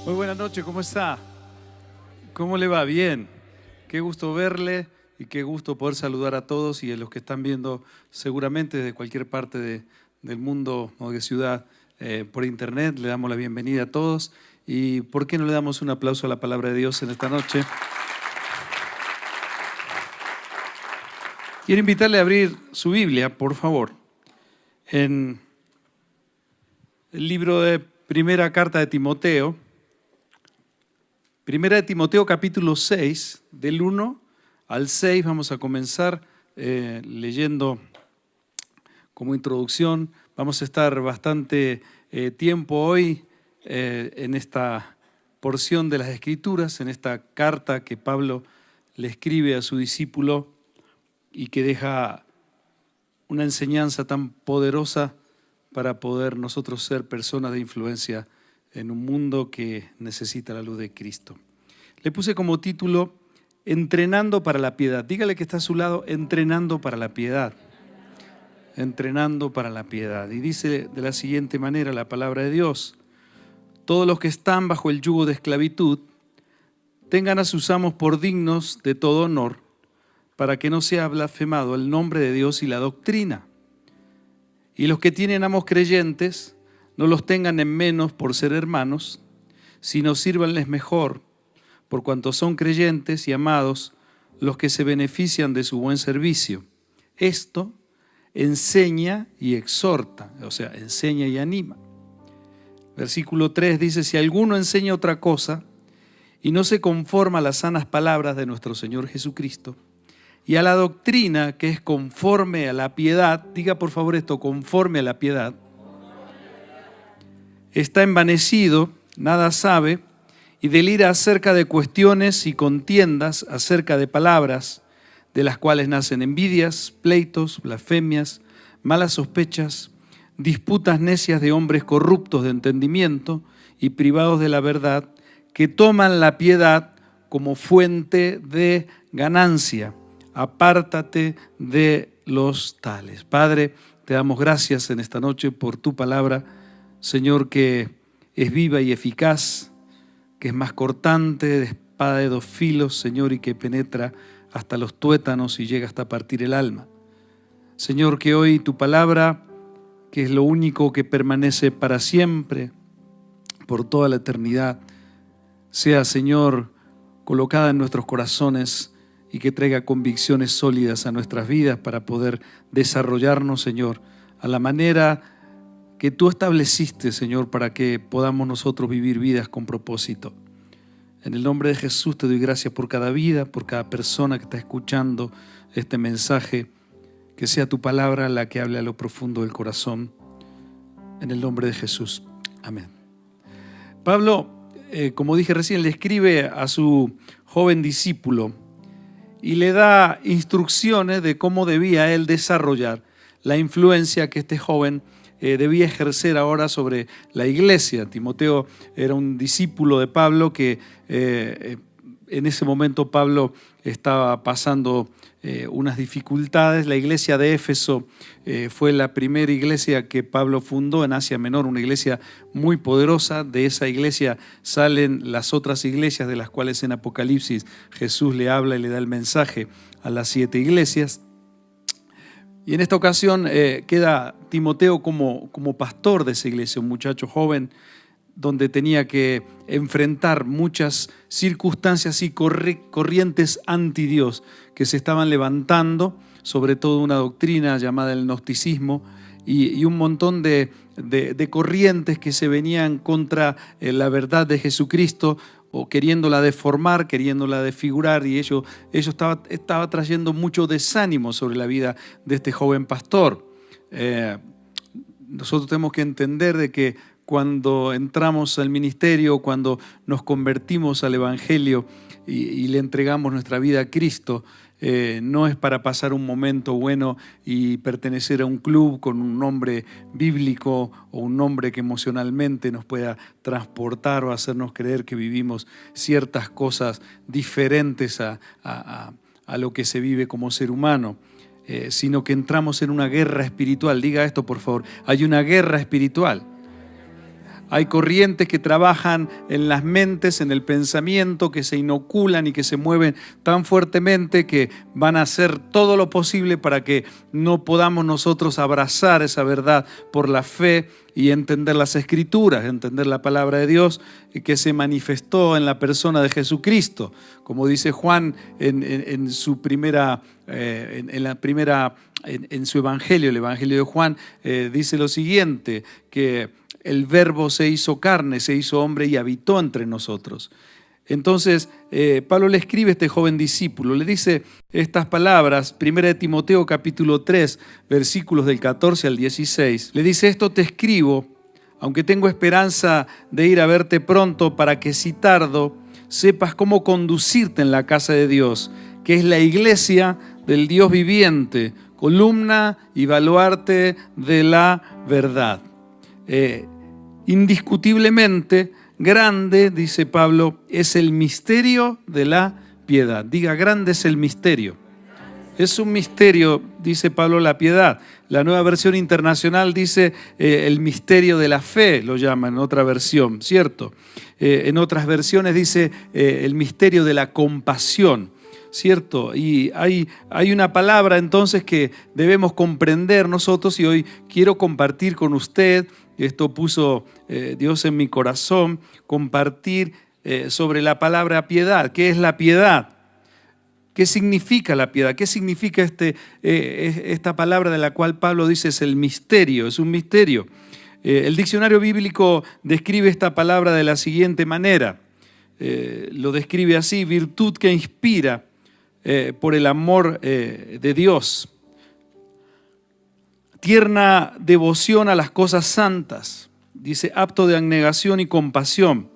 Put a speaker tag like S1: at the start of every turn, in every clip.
S1: Muy buenas noches, ¿cómo está? ¿Cómo le va? Bien. Qué gusto verle y qué gusto poder saludar a todos y a los que están viendo seguramente desde cualquier parte del mundo o de ciudad por internet. Le damos la bienvenida a todos y ¿por qué no le damos un aplauso a la palabra de Dios en esta noche? Quiero invitarle a abrir su Biblia, por favor, en el libro de Primera Carta de Timoteo. Primera de Timoteo capítulo 6, del 1 al 6, vamos a comenzar leyendo como introducción. Vamos a estar bastante tiempo hoy en esta porción de las Escrituras, en esta carta que Pablo le escribe a su discípulo y que deja una enseñanza tan poderosa para poder nosotros ser personas de influencia en un mundo que necesita la luz de Cristo. Le puse como título, Entrenando para la piedad. Dígale que está a su lado, entrenando para la piedad. Entrenando para la piedad. Y dice de la siguiente manera la palabra de Dios, todos los que están bajo el yugo de esclavitud, tengan a sus amos por dignos de todo honor, para que no sea blasfemado el nombre de Dios y la doctrina. Y los que tienen amos creyentes, no los tengan en menos por ser hermanos, sino sírvanles mejor, por cuanto son creyentes y amados los que se benefician de su buen servicio. Esto enseña y exhorta, o sea, enseña y anima. Versículo 3 dice, si alguno enseña otra cosa y no se conforma a las sanas palabras de nuestro Señor Jesucristo y a la doctrina que es conforme a la piedad, diga por favor esto, conforme a la piedad, está envanecido, nada sabe, y delira acerca de cuestiones y contiendas, acerca de palabras, de las cuales nacen envidias, pleitos, blasfemias, malas sospechas, disputas necias de hombres corruptos de entendimiento y privados de la verdad, que toman la piedad como fuente de ganancia. Apártate de los tales. Padre, te damos gracias en esta noche por tu palabra, Señor, que es viva y eficaz, que es más cortante, de espada de dos filos, Señor, y que penetra hasta los tuétanos y llega hasta partir el alma. Señor, que hoy tu palabra, que es lo único que permanece para siempre, por toda la eternidad, sea, Señor, colocada en nuestros corazones y que traiga convicciones sólidas a nuestras vidas para poder desarrollarnos, Señor, a la manera que tú estableciste, Señor, para que podamos nosotros vivir vidas con propósito. En el nombre de Jesús te doy gracias por cada vida, por cada persona que está escuchando este mensaje, que sea tu palabra la que hable a lo profundo del corazón. En el nombre de Jesús. Amén. Pablo, como dije recién, le escribe a su joven discípulo y le da instrucciones de cómo debía él desarrollar la influencia que este joven debía ejercer ahora sobre la iglesia. Timoteo era un discípulo de Pablo que en ese momento Pablo estaba pasando unas dificultades. La iglesia de Éfeso fue la primera iglesia que Pablo fundó en Asia Menor, una iglesia muy poderosa. De esa iglesia salen las otras iglesias de las cuales en Apocalipsis Jesús le habla y le da el mensaje a las 7 iglesias. Y en esta ocasión queda Timoteo como pastor de esa iglesia, un muchacho joven donde tenía que enfrentar muchas circunstancias y corrientes anti Dios que se estaban levantando, sobre todo una doctrina llamada el gnosticismo y un montón de corrientes que se venían contra la verdad de Jesucristo, o queriéndola deformar, queriéndola desfigurar, y ello estaba trayendo mucho desánimo sobre la vida de este joven pastor. Nosotros tenemos que entender de que cuando entramos al ministerio, cuando nos convertimos al Evangelio y le entregamos nuestra vida a Cristo, no es para pasar un momento bueno y pertenecer a un club con un nombre bíblico o un nombre que emocionalmente nos pueda transportar o hacernos creer que vivimos ciertas cosas diferentes a lo que se vive como ser humano, sino que entramos en una guerra espiritual. Diga esto, por favor. Hay una guerra espiritual. hay corrientes que trabajan en las mentes, en el pensamiento, que se inoculan y que se mueven tan fuertemente que van a hacer todo lo posible para que no podamos nosotros abrazar esa verdad por la fe y entender las Escrituras, entender la palabra de Dios que se manifestó en la persona de Jesucristo. Como dice Juan en su evangelio, el evangelio de Juan, dice lo siguiente, que el verbo se hizo carne, se hizo hombre y habitó entre nosotros. Entonces, Pablo le escribe a este joven discípulo, le dice estas palabras, 1 Timoteo capítulo 3, versículos del 14 al 16. Le dice, esto te escribo, aunque tengo esperanza de ir a verte pronto, para que si tardo, sepas cómo conducirte en la casa de Dios, que es la iglesia del Dios viviente, columna y baluarte de la verdad. Indiscutiblemente, grande, dice Pablo, es el misterio de la piedad. Diga, grande es el misterio. Es un misterio, dice Pablo, la piedad. La Nueva Versión Internacional dice el misterio de la fe, lo llama en otra versión, ¿cierto? En otras versiones dice el misterio de la compasión, ¿cierto? Y hay una palabra entonces que debemos comprender nosotros y hoy quiero compartir con usted. Esto puso Dios en mi corazón, compartir sobre la palabra piedad. ¿Qué es la piedad? ¿Qué significa la piedad? ¿Qué significa esta palabra de la cual Pablo dice es el misterio? Es un misterio. El diccionario bíblico describe esta palabra de la siguiente manera. Lo describe así: virtud que inspira por el amor de Dios. Tierna devoción a las cosas santas, dice, apto de abnegación y compasión.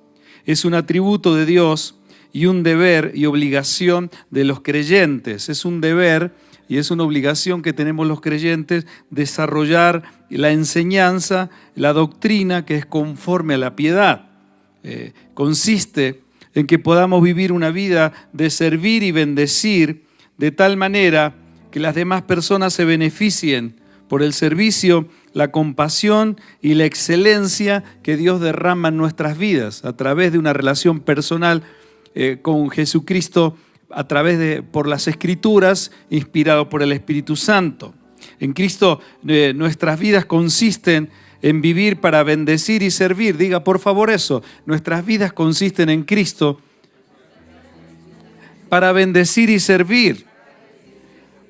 S1: Es un atributo de Dios y un deber y obligación de los creyentes. Es un deber y es una obligación que tenemos los creyentes, desarrollar la enseñanza, la doctrina que es conforme a la piedad. Consiste en que podamos vivir una vida de servir y bendecir de tal manera que las demás personas se beneficien por el servicio, la compasión y la excelencia que Dios derrama en nuestras vidas a través de una relación personal con Jesucristo, por las Escrituras, inspirado por el Espíritu Santo. En Cristo nuestras vidas consisten en vivir para bendecir y servir. Diga por favor eso, nuestras vidas consisten en Cristo para bendecir y servir.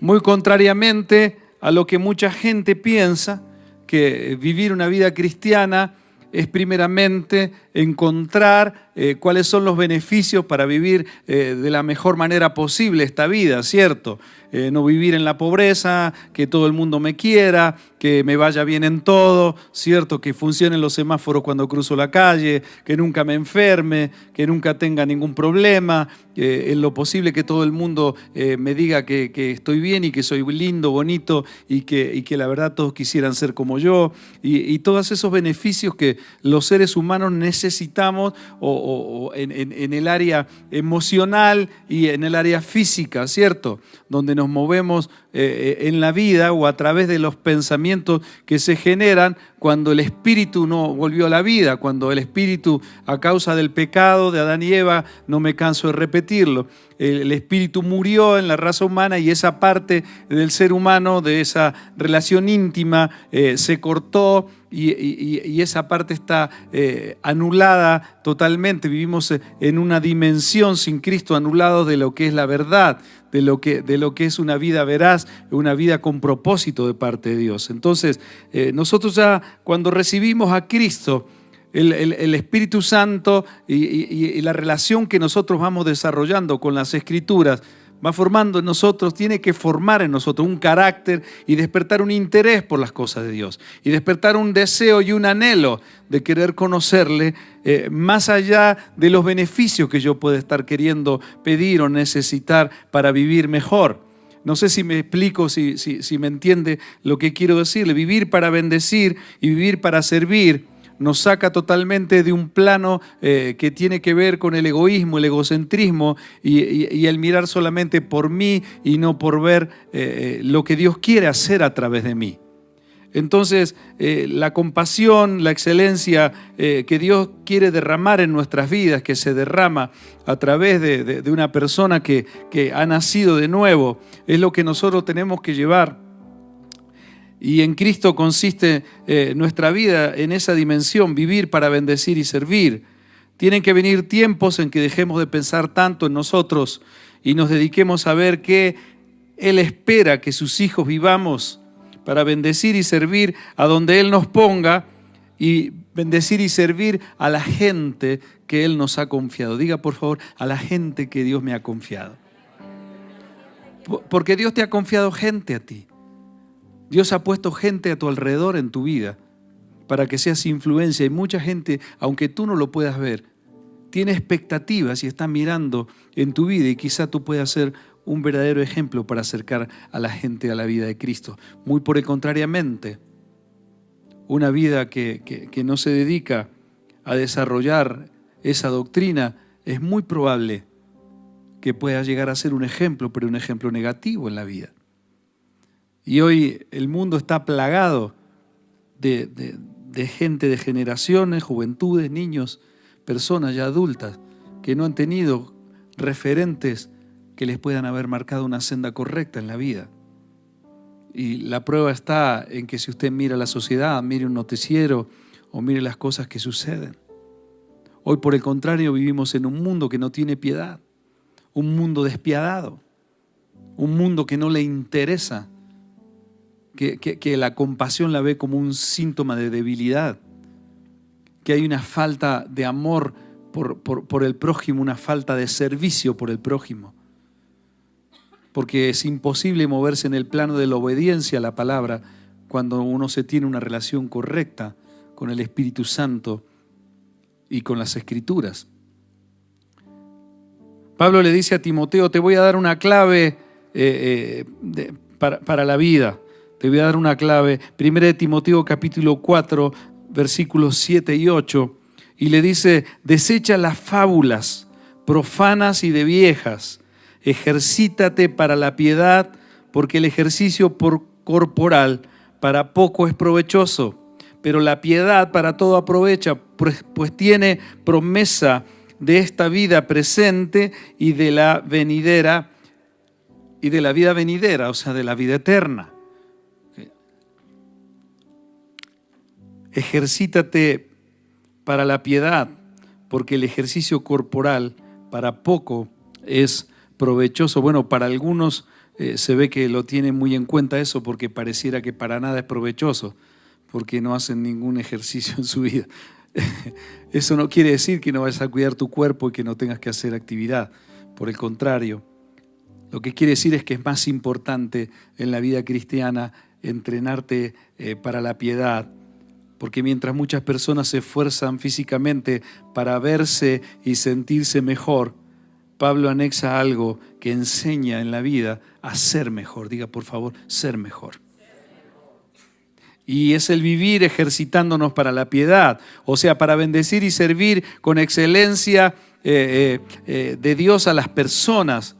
S1: Muy contrariamente a lo que mucha gente piensa, que vivir una vida cristiana es primeramente encontrar cuáles son los beneficios para vivir de la mejor manera posible esta vida, ¿cierto? No vivir en la pobreza, que todo el mundo me quiera, que me vaya bien en todo, ¿cierto? Que funcionen los semáforos cuando cruzo la calle, que nunca me enferme, que nunca tenga ningún problema, en lo posible que todo el mundo me diga que estoy bien y que soy lindo, bonito y que la verdad todos quisieran ser como yo y todos esos beneficios que los seres humanos necesitamos o en el área emocional y en el área física, ¿cierto? Donde nos movemos en la vida o a través de los pensamientos que se generan cuando el espíritu no volvió a la vida, cuando el espíritu, a causa del pecado de Adán y Eva, no me canso de repetirlo, el espíritu murió en la raza humana y esa parte del ser humano, de esa relación íntima, se cortó y esa parte está anulada totalmente. Vivimos en una dimensión sin Cristo, anulados de lo que es la verdad, de lo que es una vida veraz, una vida con propósito de parte de Dios. Entonces, nosotros ya cuando recibimos a Cristo, el Espíritu Santo y la relación que nosotros vamos desarrollando con las Escrituras va formando en nosotros, tiene que formar en nosotros un carácter y despertar un interés por las cosas de Dios y despertar un deseo y un anhelo de querer conocerle más allá de los beneficios que yo pueda estar queriendo pedir o necesitar para vivir mejor. No sé si me explico, si me entiende lo que quiero decirle. Vivir para bendecir y vivir para servir nos saca totalmente de un plano que tiene que ver con el egoísmo, el egocentrismo y el mirar solamente por mí y no por ver lo que Dios quiere hacer a través de mí. Entonces, la compasión, la excelencia que Dios quiere derramar en nuestras vidas, que se derrama a través de una persona que ha nacido de nuevo, es lo que nosotros tenemos que llevar. Y en Cristo consiste nuestra vida en esa dimensión, vivir para bendecir y servir. Tienen que venir tiempos en que dejemos de pensar tanto en nosotros y nos dediquemos a ver que Él espera que sus hijos vivamos para bendecir y servir a donde Él nos ponga y bendecir y servir a la gente que Él nos ha confiado. Diga por favor, a la gente que Dios me ha confiado. Porque Dios te ha confiado gente a ti. Dios ha puesto gente a tu alrededor en tu vida para que seas influencia. Y mucha gente, aunque tú no lo puedas ver, tiene expectativas y está mirando en tu vida y quizá tú puedas ser un verdadero ejemplo para acercar a la gente a la vida de Cristo. Muy por el contrariamente, una vida que no se dedica a desarrollar esa doctrina, es muy probable que pueda llegar a ser un ejemplo, pero un ejemplo negativo en la vida. Y hoy el mundo está plagado de gente, de generaciones, juventudes, niños, personas ya adultas que no han tenido referentes que les puedan haber marcado una senda correcta en la vida. Y la prueba está en que si usted mira la sociedad, mire un noticiero o mire las cosas que suceden. Hoy, por el contrario, vivimos en un mundo que no tiene piedad, un mundo despiadado, un mundo que no le interesa, que la compasión la ve como un síntoma de debilidad, que hay una falta de amor por el prójimo, una falta de servicio por el prójimo. Porque es imposible moverse en el plano de la obediencia a la palabra cuando uno se tiene una relación correcta con el Espíritu Santo y con las Escrituras. Pablo le dice a Timoteo, te voy a dar una clave para la vida. Te voy a dar una clave. 1 Timoteo capítulo 4, versículos 7 y 8. Y le dice, desecha las fábulas profanas y de viejas. Ejercítate para la piedad, porque el ejercicio corporal para poco es provechoso, pero la piedad para todo aprovecha, pues tiene promesa de esta vida presente y de la venidera, y de la vida venidera, o sea, de la vida eterna. Ejercítate para la piedad, porque el ejercicio corporal para poco es provechoso. Bueno, para algunos se ve que lo tienen muy en cuenta eso, porque pareciera que para nada es provechoso, porque no hacen ningún ejercicio en su vida. Eso no quiere decir que no vayas a cuidar tu cuerpo y que no tengas que hacer actividad. Por el contrario, lo que quiere decir es que es más importante en la vida cristiana entrenarte para la piedad, porque mientras muchas personas se esfuerzan físicamente para verse y sentirse mejor, Pablo anexa algo que enseña en la vida a ser mejor. Diga por favor, ser mejor. Y es el vivir ejercitándonos para la piedad, o sea, para bendecir y servir con excelencia de Dios a las personas,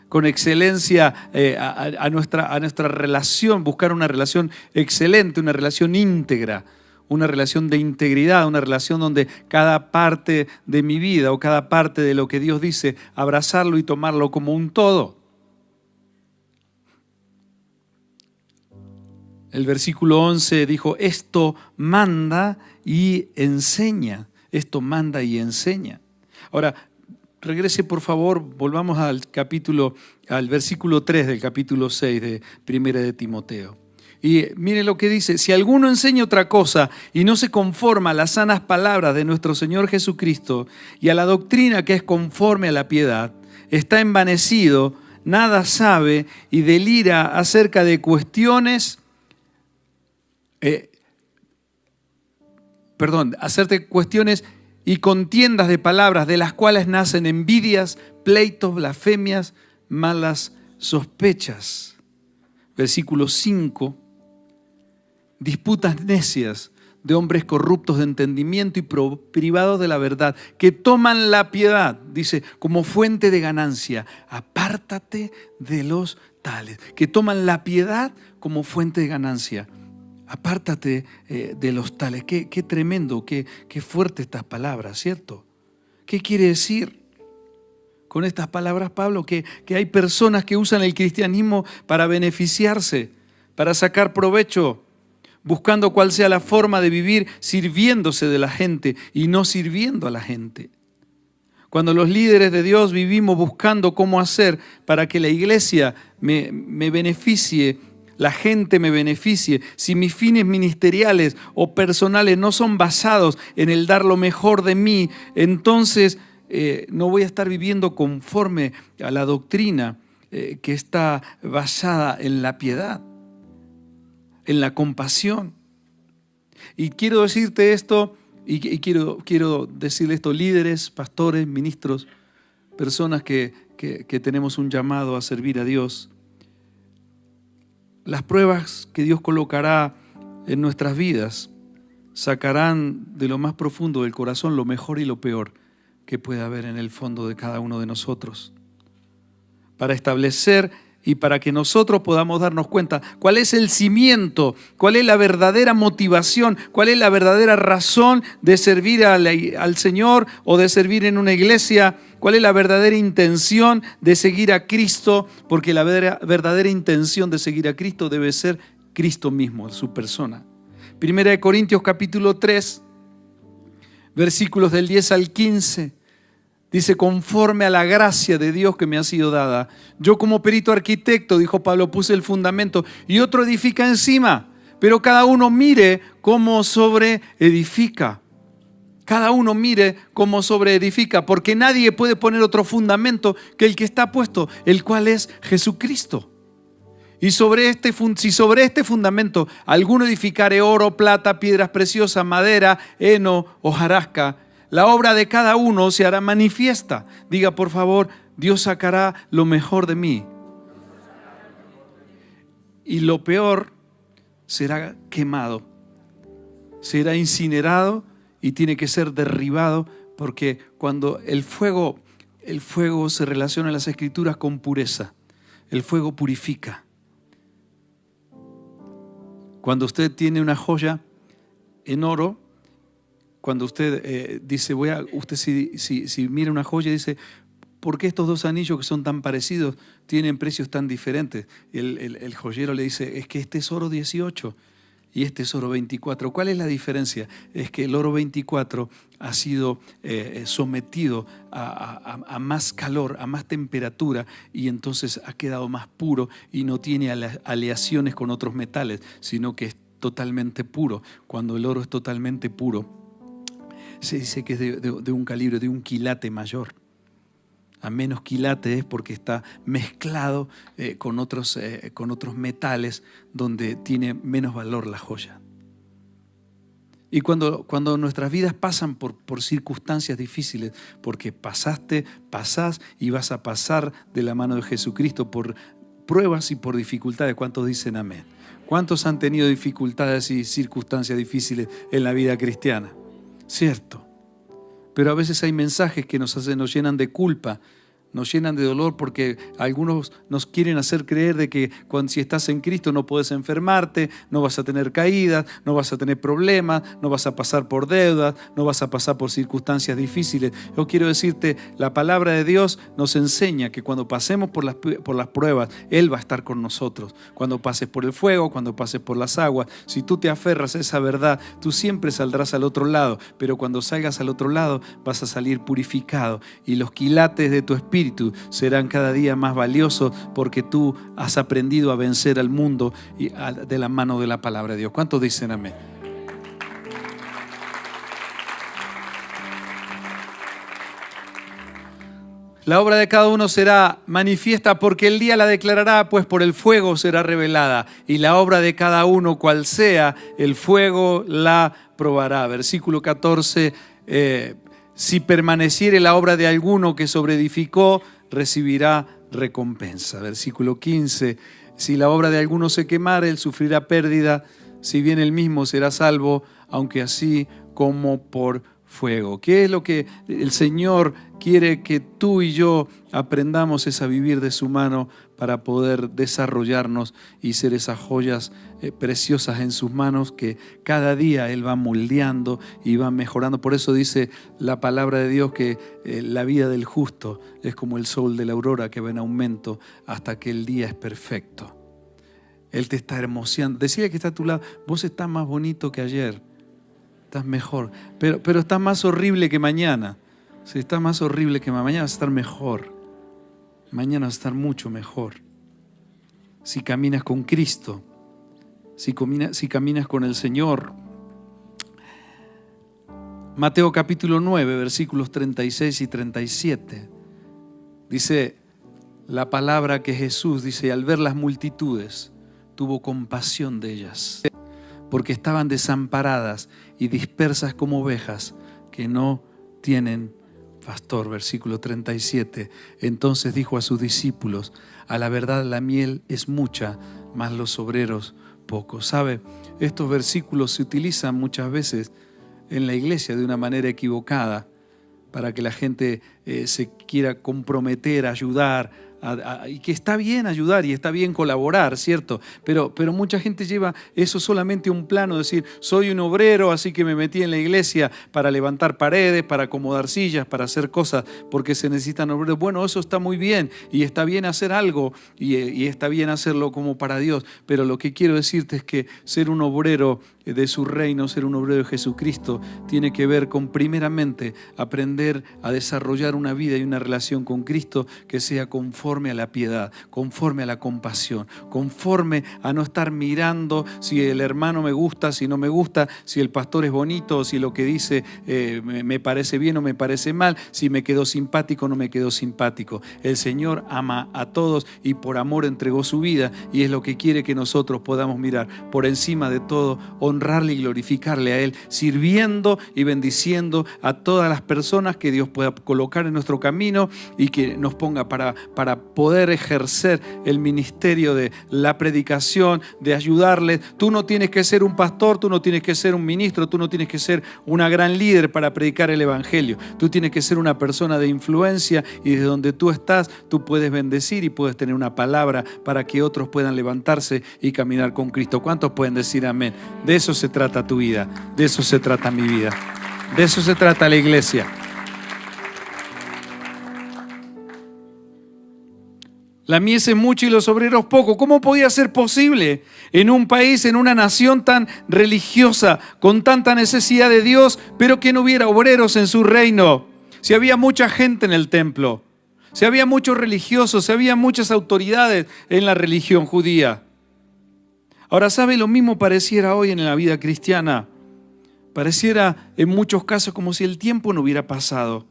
S1: con excelencia a nuestra relación, buscar una relación excelente, una relación íntegra, una relación de integridad, una relación donde cada parte de mi vida o cada parte de lo que Dios dice, abrazarlo y tomarlo como un todo. El versículo 11 dijo, esto manda y enseña. Esto manda y enseña. Ahora, regrese por favor, volvamos al versículo 3 del capítulo 6 de 1 de Timoteo. Y mire lo que dice, si alguno enseña otra cosa y no se conforma a las sanas palabras de nuestro Señor Jesucristo y a la doctrina que es conforme a la piedad, está envanecido, nada sabe y delira acerca de cuestiones, y contiendas de palabras, de las cuales nacen envidias, pleitos, blasfemias, malas sospechas. Versículo 5. Disputas necias de hombres corruptos de entendimiento y privados de la verdad, que toman la piedad, dice, como fuente de ganancia. Apártate de los tales, que toman la piedad como fuente de ganancia. Apártate de los tales. Qué tremendo, qué fuerte estas palabras, ¿cierto? ¿Qué quiere decir con estas palabras, Pablo? Que hay personas que usan el cristianismo para beneficiarse, para sacar provecho, buscando cuál sea la forma de vivir, sirviéndose de la gente y no sirviendo a la gente. Cuando los líderes de Dios vivimos buscando cómo hacer para que la iglesia me beneficie, la gente me beneficie, si mis fines ministeriales o personales no son basados en el dar lo mejor de mí, entonces no voy a estar viviendo conforme a la doctrina que está basada en la piedad, en la compasión. Y quiero decirte esto, y quiero decirle esto, líderes, pastores, ministros, personas que tenemos un llamado a servir a Dios. Las pruebas que Dios colocará en nuestras vidas sacarán de lo más profundo del corazón lo mejor y lo peor que puede haber en el fondo de cada uno de nosotros, para establecer y para que nosotros podamos darnos cuenta cuál es el cimiento, cuál es la verdadera motivación, cuál es la verdadera razón de servir al Señor o de servir en una iglesia, cuál es la verdadera intención de seguir a Cristo, porque la verdadera intención de seguir a Cristo debe ser Cristo mismo, su persona. 1 Corintios capítulo 3, versículos del 10 al 15. Dice, conforme a la gracia de Dios que me ha sido dada, yo como perito arquitecto, dijo Pablo, puse el fundamento y otro edifica encima, pero cada uno mire cómo sobreedifica. Cada uno mire cómo sobreedifica, porque nadie puede poner otro fundamento que el que está puesto, el cual es Jesucristo. Y si sobre este fundamento alguno edificare oro, plata, piedras preciosas, madera, heno, hojarasca, la obra de cada uno se hará manifiesta. Diga por favor, Dios sacará lo mejor de mí. Y lo peor será quemado, será incinerado y tiene que ser derribado, porque cuando el fuego se relaciona en las Escrituras con pureza, el fuego purifica. Cuando usted tiene una joya en oro, cuando usted dice, usted si mira una joya dice, ¿por qué estos dos anillos que son tan parecidos tienen precios tan diferentes? El joyero le dice, es que este es oro 18 y este es oro 24. ¿Cuál es la diferencia? Es que el oro 24 ha sido sometido a más calor, a más temperatura, y entonces ha quedado más puro y no tiene aleaciones con otros metales, sino que es totalmente puro. Cuando el oro es totalmente puro, se dice que es de un calibre, de un quilate mayor. A menos quilate es porque está mezclado con otros metales donde tiene menos valor la joya. Y cuando nuestras vidas pasan por circunstancias difíciles, porque pasás y vas a pasar de la mano de Jesucristo por pruebas y por dificultades. ¿Cuántos dicen amén? ¿Cuántos han tenido dificultades y circunstancias difíciles en la vida cristiana? Cierto. Pero a veces hay mensajes que nos llenan de culpa, nos llenan de dolor, porque algunos nos quieren hacer creer de que si estás en Cristo no puedes enfermarte, no vas a tener caídas, no vas a tener problemas, no vas a pasar por deudas, no vas a pasar por circunstancias difíciles. Yo quiero decirte, la palabra de Dios nos enseña que cuando pasemos por las pruebas, Él va a estar con nosotros. Cuando pases por el fuego, cuando pases por las aguas, si tú te aferras a esa verdad, tú siempre saldrás al otro lado, pero cuando salgas al otro lado vas a salir purificado, y los quilates de tu espíritu serán cada día más valiosos, porque tú has aprendido a vencer al mundo de la mano de la palabra de Dios. ¿Cuántos dicen amén? La obra de cada uno será manifiesta, porque el día la declarará, pues por el fuego será revelada, y la obra de cada uno, cual sea, el fuego la probará. Versículo 14, si permaneciere la obra de alguno que sobreedificó, recibirá recompensa. Versículo 15, si la obra de alguno se quemare, él sufrirá pérdida, si bien él mismo será salvo, aunque así como por fuego. ¿Qué es lo que el Señor quiere que tú y yo aprendamos? Es a vivir de su mano para poder desarrollarnos y ser esas joyas preciosas en sus manos que cada día Él va moldeando y va mejorando. Por eso dice la palabra de Dios que la vida del justo es como el sol de la aurora que va en aumento hasta que el día es perfecto. Él te está hermoseando. Decirle que está a tu lado, vos estás más bonito que ayer, estás mejor, pero estás más horrible que mañana. Si estás más horrible que mañana, vas a estar mejor. Mañana vas a estar mucho mejor. Si caminas con Cristo, si caminas con el Señor. Mateo capítulo 9, versículos 36 y 37. Dice la palabra que Jesús dice, al ver las multitudes, tuvo compasión de ellas, porque estaban desamparadas y dispersas como ovejas que no tienen pastor. Versículo 37. Entonces dijo a sus discípulos, a la verdad la miel es mucha, mas los obreros pocos. ¿Sabe? Estos versículos se utilizan muchas veces en la iglesia de una manera equivocada para que la gente se quiera comprometer, ayudar, y que está bien ayudar y está bien colaborar, ¿cierto? Pero mucha gente lleva eso solamente a un plano, decir, soy un obrero, así que me metí en la iglesia para levantar paredes, para acomodar sillas, para hacer cosas, porque se necesitan obreros. Bueno, eso está muy bien y está bien hacer algo y está bien hacerlo como para Dios, pero lo que quiero decirte es que ser un obrero de su reino, ser un obrero de Jesucristo, tiene que ver con primeramente aprender a desarrollar una vida y una relación con Cristo que sea conforme a la piedad, conforme a la compasión, conforme a no estar mirando si el hermano me gusta, si no me gusta, si el pastor es bonito, si lo que dice me parece bien o me parece mal, si me quedó simpático o no me quedó simpático. El Señor ama a todos y por amor entregó su vida, y es lo que quiere que nosotros podamos mirar por encima de todo, honrarle y glorificarle a Él, sirviendo y bendiciendo a todas las personas que Dios pueda colocar en nuestro camino y que nos ponga para poder ejercer el ministerio de la predicación, de ayudarles. Tú no tienes que ser un pastor, tú no tienes que ser un ministro, tú no tienes que ser una gran líder para predicar el evangelio. Tú tienes que ser una persona de influencia, y desde donde tú estás, tú puedes bendecir y puedes tener una palabra para que otros puedan levantarse y caminar con Cristo. ¿Cuántos pueden decir amén? De eso se trata tu vida, de eso se trata mi vida, de eso se trata la iglesia. La mies es mucho y los obreros poco. ¿Cómo podía ser posible en un país, en una nación tan religiosa, con tanta necesidad de Dios, pero que no hubiera obreros en su reino? Si había mucha gente en el templo, si había muchos religiosos, si había muchas autoridades en la religión judía. Ahora, ¿sabe? Lo mismo pareciera hoy en la vida cristiana. Pareciera en muchos casos como si el tiempo no hubiera pasado.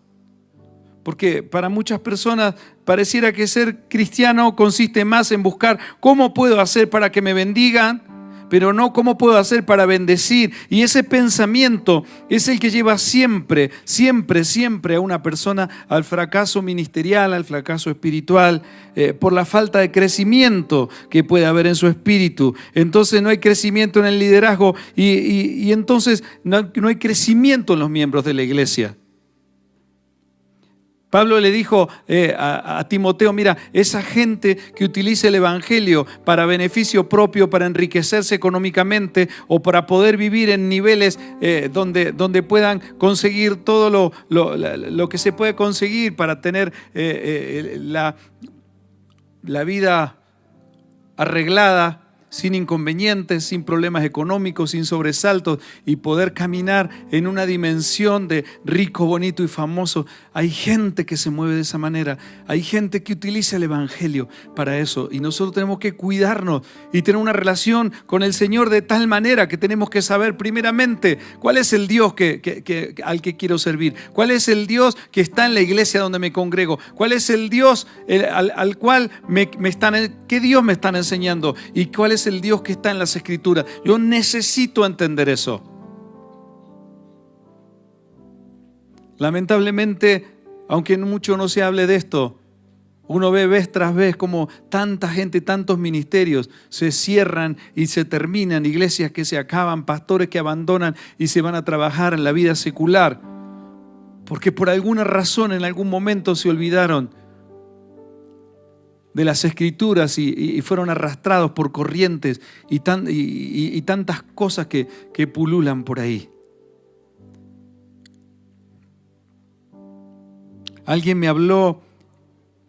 S1: Porque para muchas personas pareciera que ser cristiano consiste más en buscar cómo puedo hacer para que me bendigan, pero no cómo puedo hacer para bendecir. Y ese pensamiento es el que lleva siempre, siempre, siempre a una persona al fracaso ministerial, al fracaso espiritual, por la falta de crecimiento que puede haber en su espíritu. Entonces no hay crecimiento en el liderazgo y entonces no hay crecimiento en los miembros de la iglesia. Pablo le dijo a Timoteo, mira, esa gente que utiliza el evangelio para beneficio propio, para enriquecerse económicamente o para poder vivir en niveles donde puedan conseguir todo lo que se puede conseguir para tener la vida arreglada, sin inconvenientes, sin problemas económicos, sin sobresaltos, y poder caminar en una dimensión de rico, bonito y famoso. Hay gente que se mueve de esa manera, hay gente que utiliza el evangelio para eso, y nosotros tenemos que cuidarnos y tener una relación con el Señor de tal manera que tenemos que saber primeramente cuál es el Dios al que quiero servir, cuál es el Dios que está en la iglesia donde me congrego, cuál es el Dios al cual qué Dios me están enseñando y cuál es el Dios que está en las Escrituras. Yo necesito entender eso. Lamentablemente, aunque mucho no se hable de esto, uno ve vez tras vez como tanta gente, tantos ministerios se cierran y se terminan, iglesias que se acaban, pastores que abandonan y se van a trabajar en la vida secular. porque por alguna razón en algún momento se olvidaron de las Escrituras y fueron arrastrados por corrientes y tantas cosas que pululan por ahí. Alguien me habló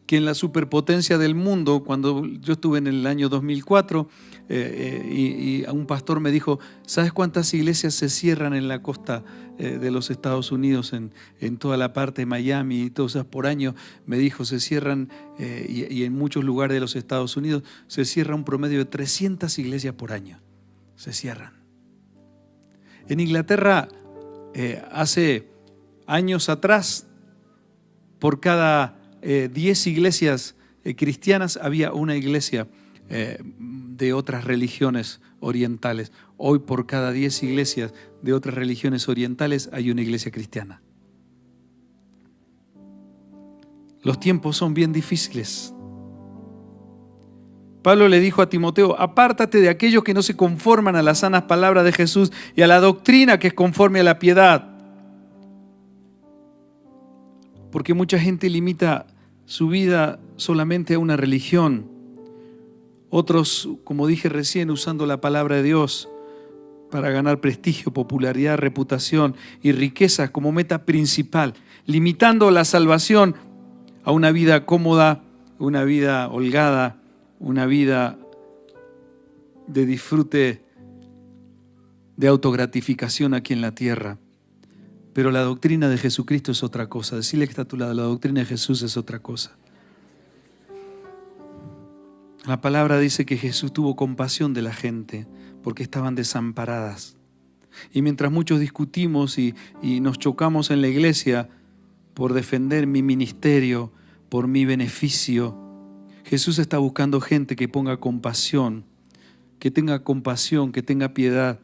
S1: que en la superpotencia del mundo, cuando yo estuve en el año 2004, y un pastor me dijo, ¿sabes cuántas iglesias se cierran en la costa de los Estados Unidos, en toda la parte de Miami y todas esas por año? Me dijo, se cierran, y en muchos lugares de los Estados Unidos, se cierra un promedio de 300 iglesias por año. Se cierran. En Inglaterra, hace años atrás, por cada 10 iglesias cristianas había una iglesia de otras religiones orientales. Hoy por cada 10 iglesias de otras religiones orientales hay una iglesia cristiana. Los tiempos son bien difíciles. Pablo le dijo a Timoteo, apártate de aquellos que no se conforman a las sanas palabras de Jesús y a la doctrina que es conforme a la piedad. Porque mucha gente limita su vida solamente a una religión. Otros, como dije recién, usando la palabra de Dios para ganar prestigio, popularidad, reputación y riquezas como meta principal, limitando la salvación a una vida cómoda, una vida holgada, una vida de disfrute, de autogratificación aquí en la tierra. Pero la doctrina de Jesucristo es otra cosa. Decirle que está a tu lado, la doctrina de Jesús es otra cosa. La palabra dice que Jesús tuvo compasión de la gente porque estaban desamparadas. Y mientras muchos discutimos y nos chocamos en la iglesia por defender mi ministerio, por mi beneficio, Jesús está buscando gente que ponga compasión, que tenga compasión, que tenga piedad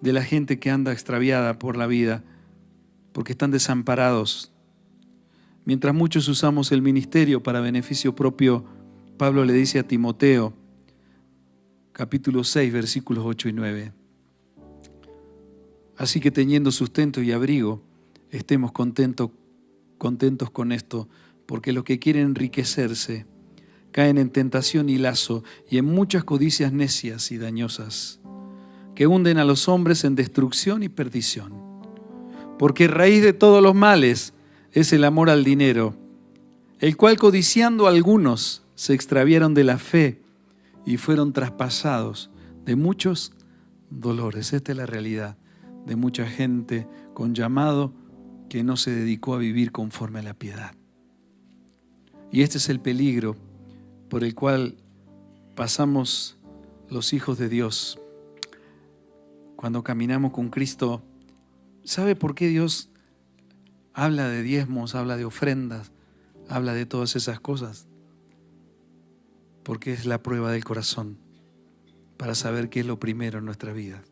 S1: de la gente que anda extraviada por la vida, porque están desamparados. Mientras muchos usamos el ministerio para beneficio propio, Pablo le dice a Timoteo, capítulo 6, versículos 8 y 9. Así que teniendo sustento y abrigo, estemos contentos con esto, porque los que quieren enriquecerse caen en tentación y lazo y en muchas codicias necias y dañosas, que hunden a los hombres en destrucción y perdición. Porque raíz de todos los males es el amor al dinero, el cual codiciando algunos se extraviaron de la fe y fueron traspasados de muchos dolores. Esta es la realidad de mucha gente con llamado que no se dedicó a vivir conforme a la piedad. Y este es el peligro por el cual pasamos los hijos de Dios cuando caminamos con Cristo. ¿Sabe por qué Dios habla de diezmos, habla de ofrendas, habla de todas esas cosas? Porque es la prueba del corazón para saber qué es lo primero en nuestra vida.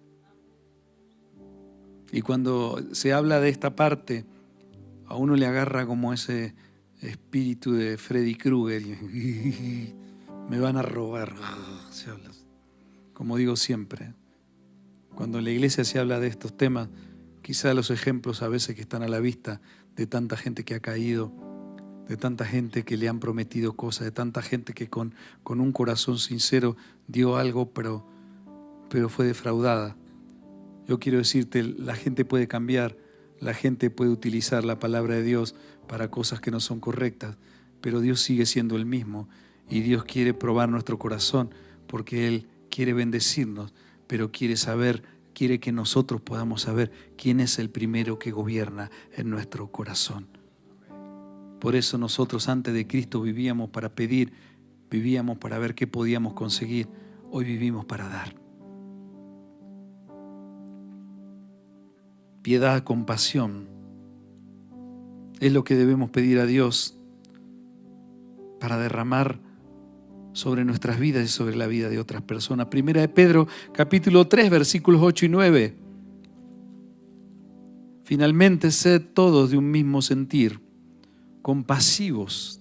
S1: Y cuando se habla de esta parte, a uno le agarra como ese espíritu de Freddy Krueger. Me van a robar. Se habla. Como digo siempre, cuando en la iglesia se habla de estos temas, quizá los ejemplos a veces que están a la vista de tanta gente que ha caído, de tanta gente que le han prometido cosas, de tanta gente que con un corazón sincero dio algo, pero fue defraudada. Yo quiero decirte, la gente puede cambiar, la gente puede utilizar la palabra de Dios para cosas que no son correctas, pero Dios sigue siendo el mismo y Dios quiere probar nuestro corazón porque Él quiere bendecirnos, pero quiere que nosotros podamos saber quién es el primero que gobierna en nuestro corazón. Por eso nosotros antes de Cristo vivíamos para pedir, vivíamos para ver qué podíamos conseguir. Hoy vivimos para dar. Piedad, compasión es lo que debemos pedir a Dios para derramar sobre nuestras vidas y sobre la vida de otras personas. Primera de Pedro, capítulo 3, versículos 8 y 9. Finalmente, sed todos de un mismo sentir, compasivos,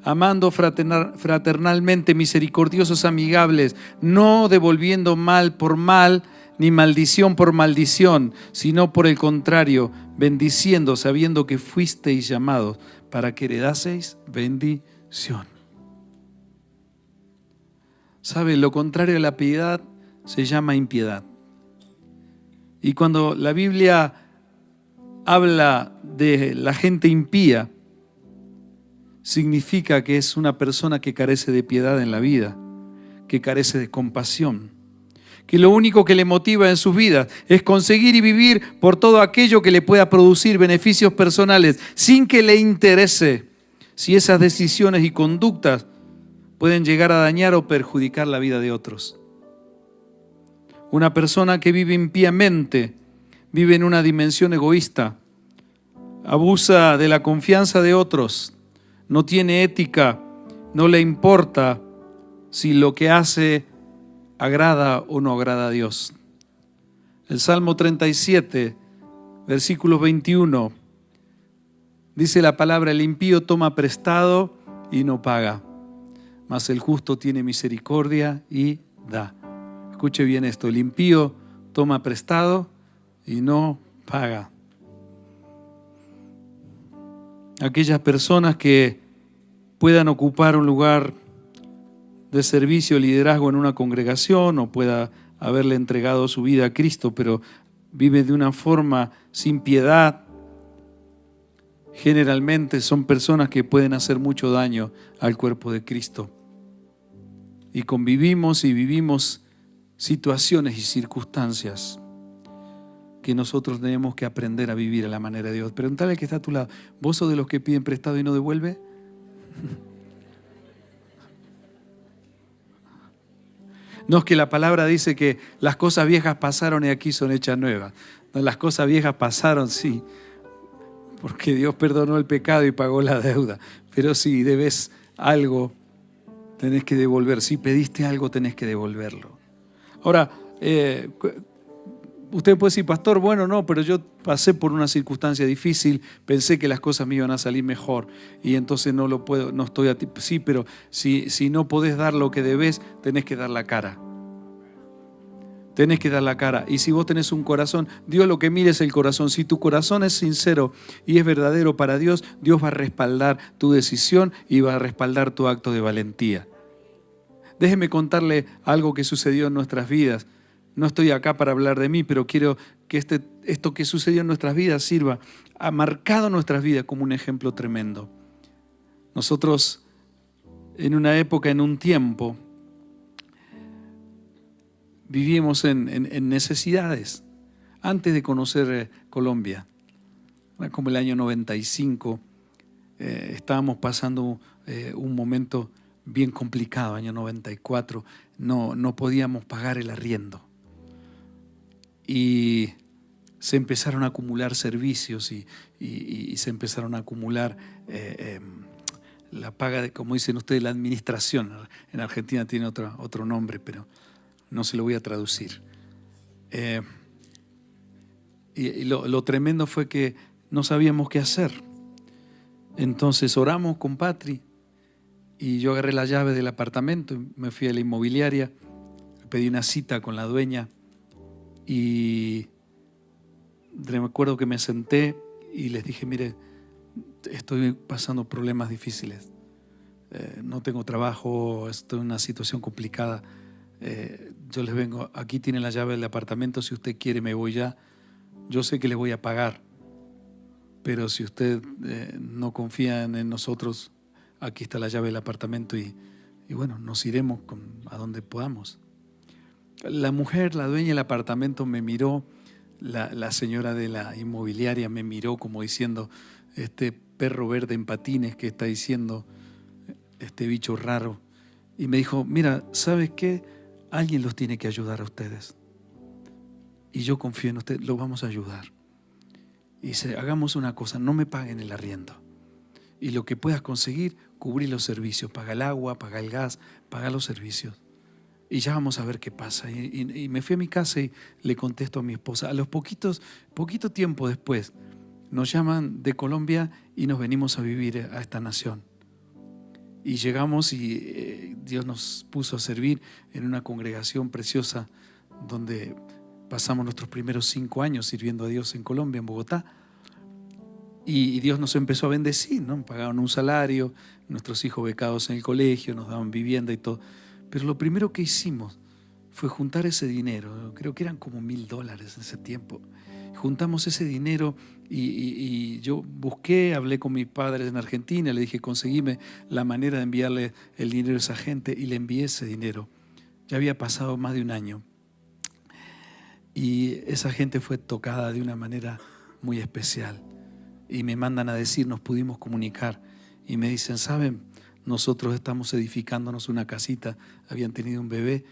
S1: amando fraternalmente, misericordiosos, amigables, no devolviendo mal por mal, ni maldición por maldición, sino por el contrario, bendiciendo, sabiendo que fuisteis llamados para que heredaseis bendición. ¿Sabe? Lo contrario a la piedad se llama impiedad. Y cuando la Biblia habla de la gente impía, significa que es una persona que carece de piedad en la vida, que carece de compasión, que lo único que le motiva en sus vidas es conseguir y vivir por todo aquello que le pueda producir beneficios personales, sin que le interese si esas decisiones y conductas pueden llegar a dañar o perjudicar la vida de otros. Una persona que vive impíamente vive en una dimensión egoísta, abusa de la confianza de otros, no tiene ética, no le importa si lo que hace agrada o no agrada a Dios. El Salmo 37, versículo 21, dice la palabra: el impío toma prestado y no paga, mas el justo tiene misericordia y da. Escuche bien esto: el impío toma prestado y no paga. Aquellas personas que puedan ocupar un lugar de servicio, liderazgo en una congregación, o pueda haberle entregado su vida a Cristo, pero vive de una forma sin piedad, generalmente son personas que pueden hacer mucho daño al cuerpo de Cristo. Y convivimos y vivimos situaciones y circunstancias que nosotros tenemos que aprender a vivir a la manera de Dios. Preguntale al que está a tu lado: ¿vos sos de los que piden prestado y no devuelve? No es que la palabra dice que las cosas viejas pasaron y aquí son hechas nuevas. No, las cosas viejas pasaron, sí, porque Dios perdonó el pecado y pagó la deuda. Pero si debes algo, tenés que devolver. Si pediste algo, tenés que devolverlo. Ahora, usted puede decir: pastor, bueno, no, pero yo pasé por una circunstancia difícil, pensé que las cosas me iban a salir mejor y entonces no lo puedo, no estoy a ti. Sí, pero si no podés dar lo que debes, tenés que dar la cara. Tenés que dar la cara. Y si vos tenés un corazón, Dios lo que mira es el corazón. Si tu corazón es sincero y es verdadero para Dios, Dios va a respaldar tu decisión y va a respaldar tu acto de valentía. Déjeme contarle algo que sucedió en nuestras vidas. No estoy acá para hablar de mí, pero quiero que esto que sucedió en nuestras vidas sirva, ha marcado nuestras vidas como un ejemplo tremendo. Nosotros en una época, en un tiempo, vivíamos en necesidades. Antes de conocer Colombia, como el año 95, estábamos pasando un momento bien complicado, año 94, no podíamos pagar el arriendo. Y se empezaron a acumular servicios y se empezaron a acumular la paga, de, como dicen ustedes, la administración. En Argentina tiene otro nombre, pero no se lo voy a traducir. Y lo tremendo fue que no sabíamos qué hacer. Entonces oramos con Patri y yo agarré la llave del apartamento y me fui a la inmobiliaria, pedí una cita con la dueña y me acuerdo que me senté y les dije: mire, estoy pasando problemas difíciles, no tengo trabajo, estoy en una situación complicada, yo les vengo, aquí tiene la llave del apartamento, si usted quiere me voy ya, yo sé que le voy a pagar, pero si usted no confía en nosotros, aquí está la llave del apartamento y bueno, nos iremos a donde podamos. La mujer, la dueña del apartamento me miró, la señora de la inmobiliaria me miró como diciendo: este perro verde en patines que está diciendo este bicho raro, y me dijo: mira, ¿sabes qué? Alguien los tiene que ayudar a ustedes y yo confío en usted, los vamos a ayudar. Y dice: hagamos una cosa, no me paguen el arriendo y lo que puedas conseguir, cubrir los servicios, paga el agua, paga el gas, paga los servicios y ya vamos a ver qué pasa. Y me fui a mi casa y le contesto a mi esposa. A los poquito tiempo después nos llaman de Colombia y nos venimos a vivir a esta nación. Y llegamos y Dios nos puso a servir en una congregación preciosa donde Pasamos nuestros primeros 5 años sirviendo a Dios en Colombia, en Bogotá. Y Dios nos empezó a bendecir, ¿no? Pagaban un salario, nuestros hijos becados en el colegio, nos daban vivienda y todo. Pero lo primero que hicimos fue juntar ese dinero. Creo que eran como $1000 en ese tiempo. Juntamos ese dinero y yo busqué, hablé con mis padres en Argentina, le dije, conseguime la manera de enviarle el dinero a esa gente y le envié ese dinero. Ya había pasado más de un año. Y esa gente fue tocada de una manera muy especial. Y me mandan a decir, nos pudimos comunicar. Y me dicen, ¿saben? Nosotros estamos edificándonos una casita. Habían tenido un bebé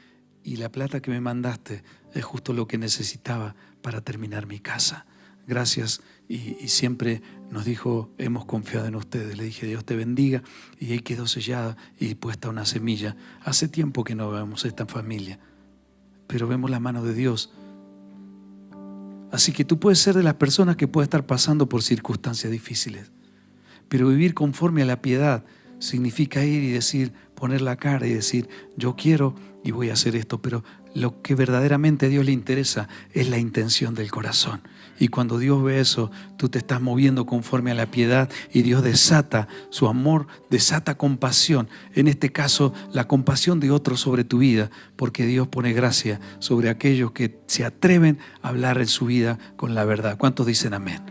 S1: y la plata que me mandaste es justo lo que necesitaba para terminar mi casa. Gracias. Y siempre nos dijo, hemos confiado en ustedes. Le dije, Dios te bendiga. Y ahí quedó sellada y puesta una semilla. Hace tiempo que no vemos esta familia, pero vemos la mano de Dios. Así que tú puedes ser de las personas que puede estar pasando por circunstancias difíciles, pero vivir conforme a la piedad significa ir y decir, poner la cara y decir, yo quiero y voy a hacer esto, pero lo que verdaderamente a Dios le interesa es la intención del corazón. Y cuando Dios ve eso, tú te estás moviendo conforme a la piedad y Dios desata su amor, desata compasión. En este caso, la compasión de otros sobre tu vida, porque Dios pone gracia sobre aquellos que se atreven a hablar en su vida con la verdad. ¿Cuántos dicen amén?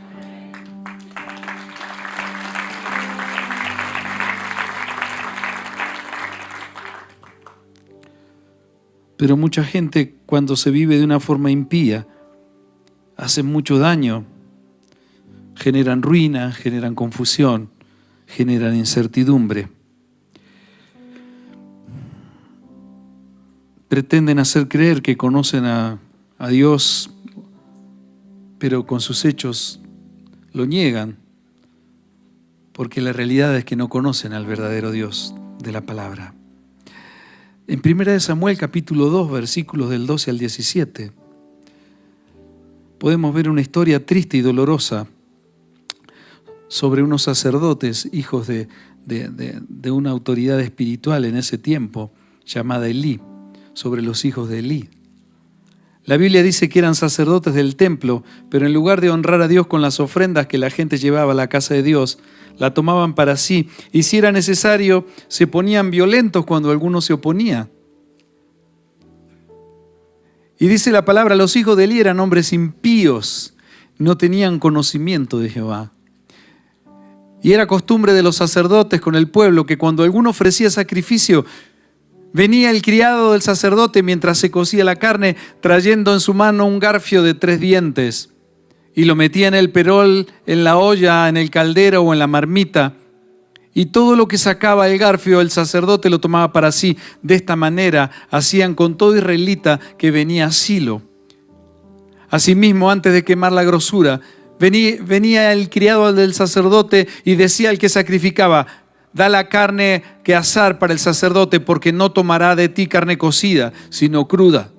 S1: Pero mucha gente, cuando se vive de una forma impía, hacen mucho daño, generan ruina, generan confusión, generan incertidumbre. Pretenden hacer creer que conocen a Dios, pero con sus hechos lo niegan, porque la realidad es que no conocen al verdadero Dios de la palabra. En 1 Samuel capítulo 2, versículos del 12 al 17, podemos ver una historia triste y dolorosa sobre unos sacerdotes, hijos de una autoridad espiritual en ese tiempo, llamada Elí, sobre los hijos de Elí. La Biblia dice que eran sacerdotes del templo, pero en lugar de honrar a Dios con las ofrendas que la gente llevaba a la casa de Dios, la tomaban para sí, y si era necesario, se ponían violentos cuando alguno se oponía. Y dice la palabra, los hijos de Elí eran hombres impíos, no tenían conocimiento de Jehová. Y era costumbre de los sacerdotes con el pueblo que cuando alguno ofrecía sacrificio, venía el criado del sacerdote mientras se cocía la carne, trayendo en su mano un garfio de 3 dientes, y lo metía en el perol, en la olla, en el caldero o en la marmita, y todo lo que sacaba el garfio, el sacerdote lo tomaba para sí. De esta manera hacían con todo israelita que venía a Silo. Asimismo, antes de quemar la grosura, venía el criado del sacerdote y decía al que sacrificaba, da la carne que asar para el sacerdote, porque no tomará de ti carne cocida, sino cruda.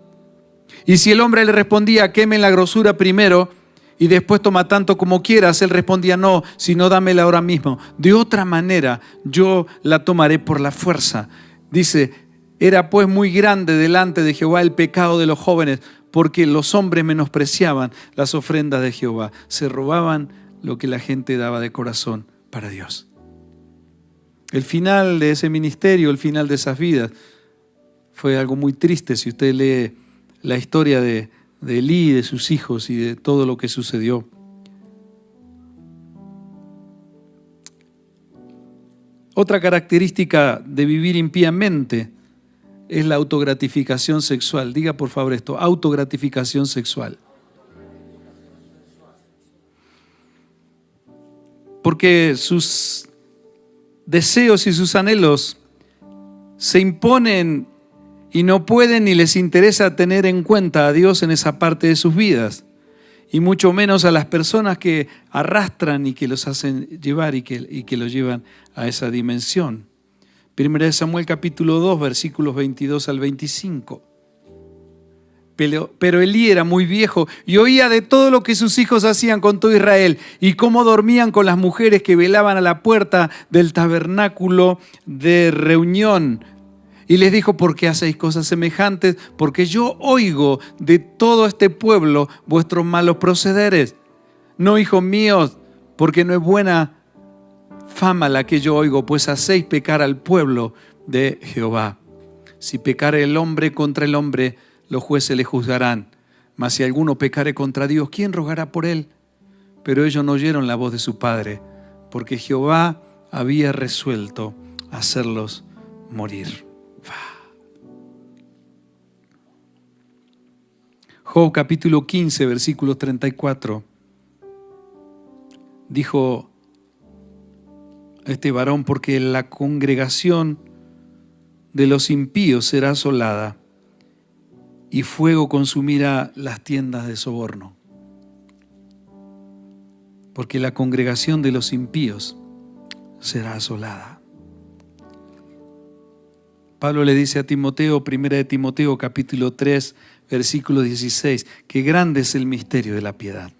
S1: Y si el hombre le respondía, quemen la grosura primero y después toma tanto como quieras, él respondía, no, sino dámela ahora mismo. De otra manera yo la tomaré por la fuerza. Dice, era pues muy grande delante de Jehová el pecado de los jóvenes, porque los hombres menospreciaban las ofrendas de Jehová. Se robaban lo que la gente daba de corazón para Dios. El final de ese ministerio, el final de esas vidas, fue algo muy triste. Si usted lee la historia de Elí, de sus hijos y de todo lo que sucedió. Otra característica de vivir impíamente es la autogratificación sexual. Diga por favor esto, autogratificación sexual. Porque sus deseos y sus anhelos se imponen y no pueden ni les interesa tener en cuenta a Dios en esa parte de sus vidas, y mucho menos a las personas que arrastran y que los hacen llevar y que los llevan a esa dimensión. 1 Samuel capítulo 2, versículos 22 al 25. Pero Elí era muy viejo y oía de todo lo que sus hijos hacían con todo Israel y cómo dormían con las mujeres que velaban a la puerta del tabernáculo de reunión. Y les dijo: ¿por qué hacéis cosas semejantes? Porque yo oigo de todo este pueblo vuestros malos procederes. No, hijos míos, porque no es buena fama la que yo oigo, pues hacéis pecar al pueblo de Jehová. Si pecare el hombre contra el hombre, los jueces le juzgarán. Mas si alguno pecare contra Dios, ¿quién rogará por él? Pero ellos no oyeron la voz de su padre, porque Jehová había resuelto hacerlos morir. Job capítulo 15, versículo 34. Dijo este varón: porque la congregación de los impíos será asolada, y fuego consumirá las tiendas de soborno. Porque la congregación de los impíos será asolada. Pablo le dice a Timoteo, 1 de Timoteo capítulo 3, versículo 16, que grande es el misterio de la piedad.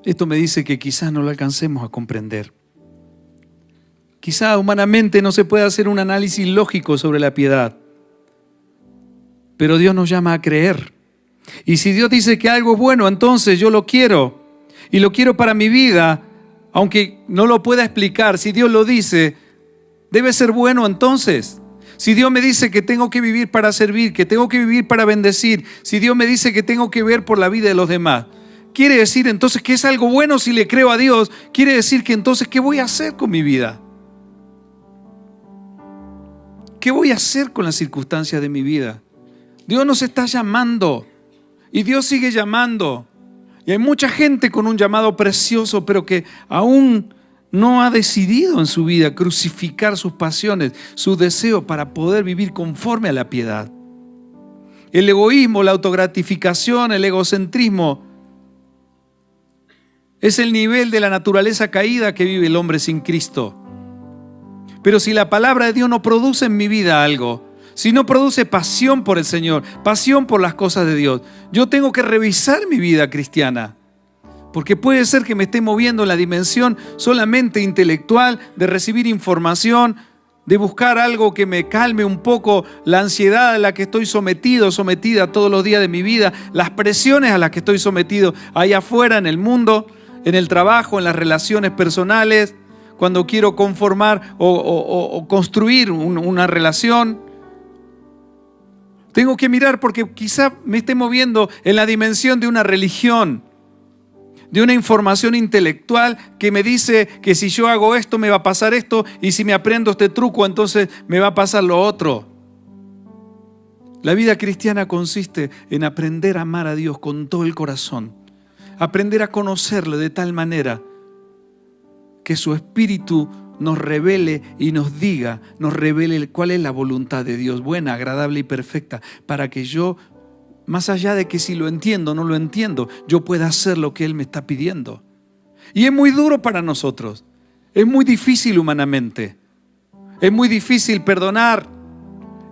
S1: Esto me dice que quizás no lo alcancemos a comprender. Quizás humanamente no se puede hacer un análisis lógico sobre la piedad, pero Dios nos llama a creer. Y si Dios dice que algo es bueno, entonces yo lo quiero, y lo quiero para mi vida, aunque no lo pueda explicar. Si Dios lo dice, debe ser bueno entonces. Si Dios me dice que tengo que vivir para servir, que tengo que vivir para bendecir, si Dios me dice que tengo que ver por la vida de los demás, quiere decir entonces que es algo bueno. Si le creo a Dios, quiere decir que entonces, ¿qué voy a hacer con mi vida? ¿Qué voy a hacer con las circunstancias de mi vida? Dios nos está llamando y Dios sigue llamando. Y hay mucha gente con un llamado precioso, pero que aún no ha decidido en su vida crucificar sus pasiones, su deseo para poder vivir conforme a la piedad. El egoísmo, la autogratificación, el egocentrismo es el nivel de la naturaleza caída que vive el hombre sin Cristo. Pero si la palabra de Dios no produce en mi vida algo, si no produce pasión por el Señor, pasión por las cosas de Dios, yo tengo que revisar mi vida cristiana. Porque puede ser que me esté moviendo en la dimensión solamente intelectual, de recibir información, de buscar algo que me calme un poco la ansiedad a la que estoy sometido, sometida todos los días de mi vida, las presiones a las que estoy sometido allá afuera en el mundo, en el trabajo, en las relaciones personales, cuando quiero conformar o construir una relación. Tengo que mirar porque quizá me esté moviendo en la dimensión de una religión, de una información intelectual que me dice que si yo hago esto me va a pasar esto, y si me aprendo este truco entonces me va a pasar lo otro. La vida cristiana consiste en aprender a amar a Dios con todo el corazón, aprender a conocerlo de tal manera que su Espíritu nos revele y nos diga, nos revele cuál es la voluntad de Dios, buena, agradable y perfecta, para que yo, más allá de que si lo entiendo o no lo entiendo, yo pueda hacer lo que Él me está pidiendo. Y es muy duro para nosotros, es muy difícil humanamente, es muy difícil perdonar,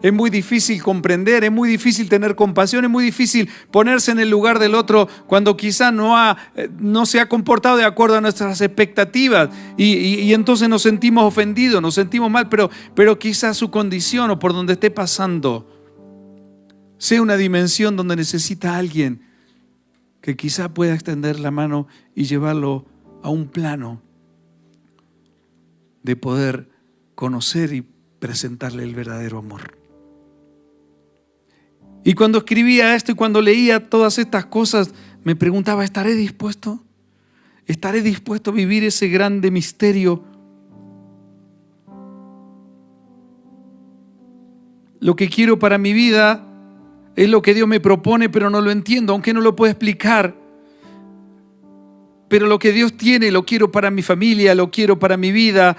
S1: es muy difícil comprender, es muy difícil tener compasión, es muy difícil ponerse en el lugar del otro cuando quizá no se ha comportado de acuerdo a nuestras expectativas y entonces nos sentimos ofendidos, nos sentimos mal, pero quizá su condición o por donde esté pasando sea una dimensión donde necesita a alguien que quizá pueda extender la mano y llevarlo a un plano de poder conocer y presentarle el verdadero amor. Y cuando escribía esto y cuando leía todas estas cosas, me preguntaba, ¿estaré dispuesto? ¿Estaré dispuesto a vivir ese grande misterio? Lo que quiero para mi vida es lo que Dios me propone, pero no lo entiendo, aunque no lo puedo explicar. Pero lo que Dios tiene, lo quiero para mi familia, lo quiero para mi vida,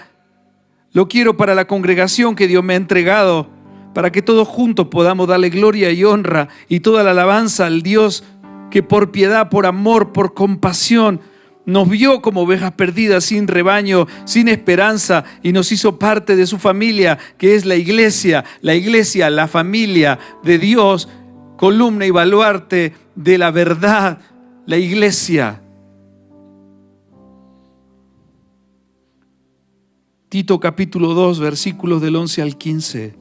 S1: lo quiero para la congregación que Dios me ha entregado, para que todos juntos podamos darle gloria y honra y toda la alabanza al Dios que por piedad, por amor, por compasión, nos vio como ovejas perdidas, sin rebaño, sin esperanza, y nos hizo parte de su familia, que es la iglesia, la familia de Dios, columna y baluarte de la verdad, la iglesia. Tito capítulo 2, versículos del 11 al 15.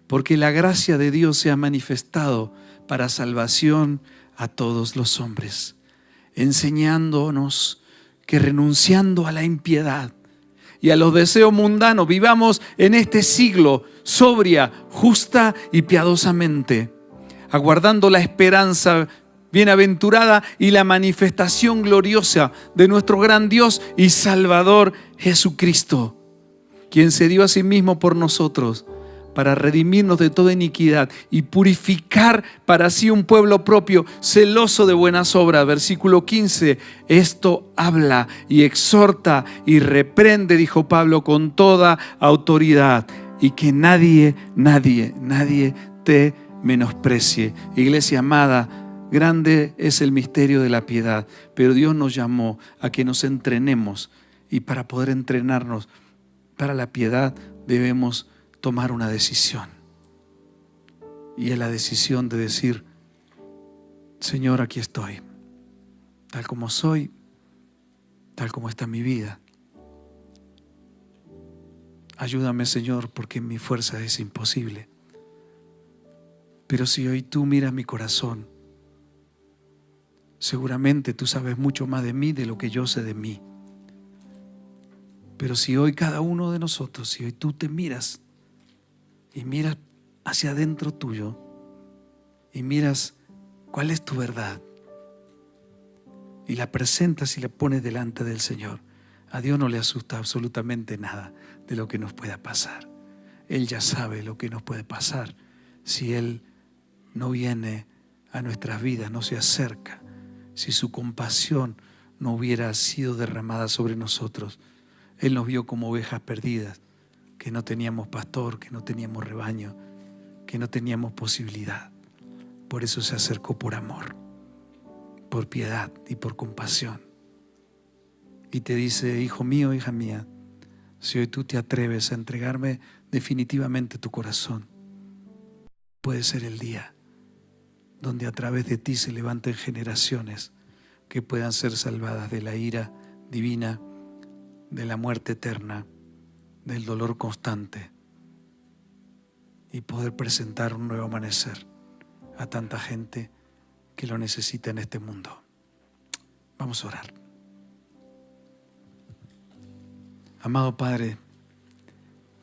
S1: Porque la gracia de Dios se ha manifestado para salvación a todos los hombres, enseñándonos que renunciando a la impiedad y a los deseos mundanos, vivamos en este siglo sobria, justa y piadosamente, aguardando la esperanza bienaventurada y la manifestación gloriosa de nuestro gran Dios y Salvador Jesucristo, quien se dio a sí mismo por nosotros para redimirnos de toda iniquidad y purificar para sí un pueblo propio, celoso de buenas obras. Versículo 15, esto habla y exhorta y reprende, dijo Pablo, con toda autoridad, y que nadie te menosprecie. Iglesia amada, grande es el misterio de la piedad, pero Dios nos llamó a que nos entrenemos, y para poder entrenarnos para la piedad debemos tomar una decisión. Y es la decisión de decir: Señor, aquí estoy, tal como soy, tal como está mi vida. Ayúdame, Señor, porque en mi fuerza es imposible. Pero si hoy tú miras mi corazón, seguramente tú sabes mucho más de mí de lo que yo sé de mí. Pero si hoy cada uno de nosotros, si hoy tú te miras y miras hacia adentro tuyo y miras cuál es tu verdad y la presentas y la pones delante del Señor, a Dios no le asusta absolutamente nada de lo que nos pueda pasar. Él ya sabe lo que nos puede pasar si Él no viene a nuestras vidas, no se acerca, si su compasión no hubiera sido derramada sobre nosotros. Él nos vio como ovejas perdidas, que no teníamos pastor, que no teníamos rebaño, que no teníamos posibilidad. Por eso se acercó por amor, por piedad y por compasión. Y te dice: hijo mío, hija mía, si hoy tú te atreves a entregarme definitivamente tu corazón, puede ser el día donde a través de ti se levanten generaciones que puedan ser salvadas de la ira divina, de la muerte eterna, del dolor constante, y poder presentar un nuevo amanecer a tanta gente que lo necesita en este mundo. Vamos a orar. Amado Padre,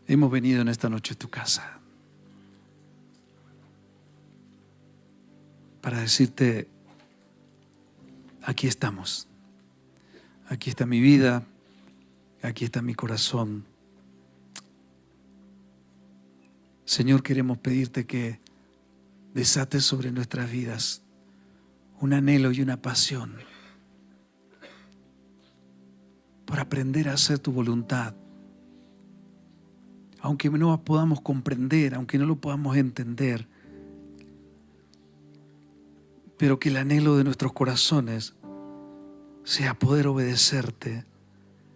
S1: hemos venido en esta noche a tu casa para decirte: aquí estamos, aquí está mi vida, aquí está mi corazón. Señor, queremos pedirte que desates sobre nuestras vidas un anhelo y una pasión por aprender a hacer tu voluntad. Aunque no podamos comprender, aunque no lo podamos entender, pero que el anhelo de nuestros corazones sea poder obedecerte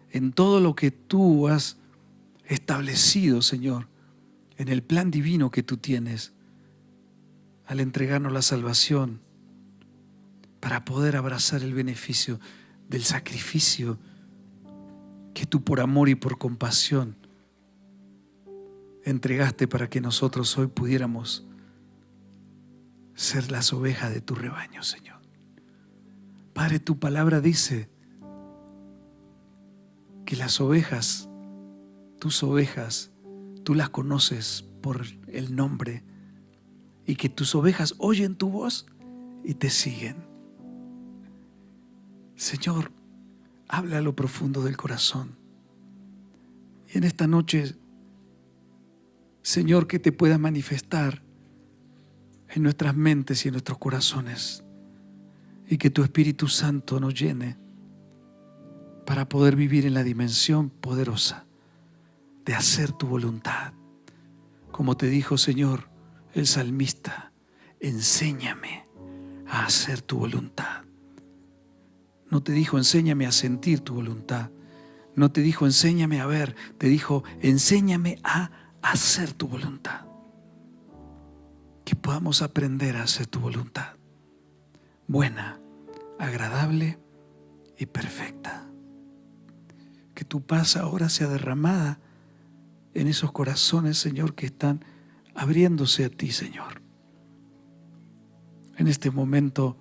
S1: en todo lo que tú has establecido, Señor, en el plan divino que tú tienes, al entregarnos la salvación, para poder abrazar el beneficio del sacrificio que tú, por amor y por compasión, entregaste para que nosotros hoy pudiéramos ser las ovejas de tu rebaño, Señor. Padre, tu palabra dice que las ovejas, tus ovejas, tú las conoces por el nombre, y que tus ovejas oyen tu voz y te siguen. Señor, habla a lo profundo del corazón. Y en esta noche, Señor, que te puedas manifestar en nuestras mentes y en nuestros corazones, y que tu Espíritu Santo nos llene para poder vivir en la dimensión poderosa de hacer tu voluntad. Como te dijo, Señor, el salmista: enséñame a hacer tu voluntad. No te dijo: enséñame a sentir tu voluntad. No te dijo: enséñame a ver. Te dijo: enséñame a hacer tu voluntad. Que podamos aprender a hacer tu voluntad, buena, agradable y perfecta. que tu paz ahora sea derramada en esos corazones, Señor, que están abriéndose a ti, Señor. En este momento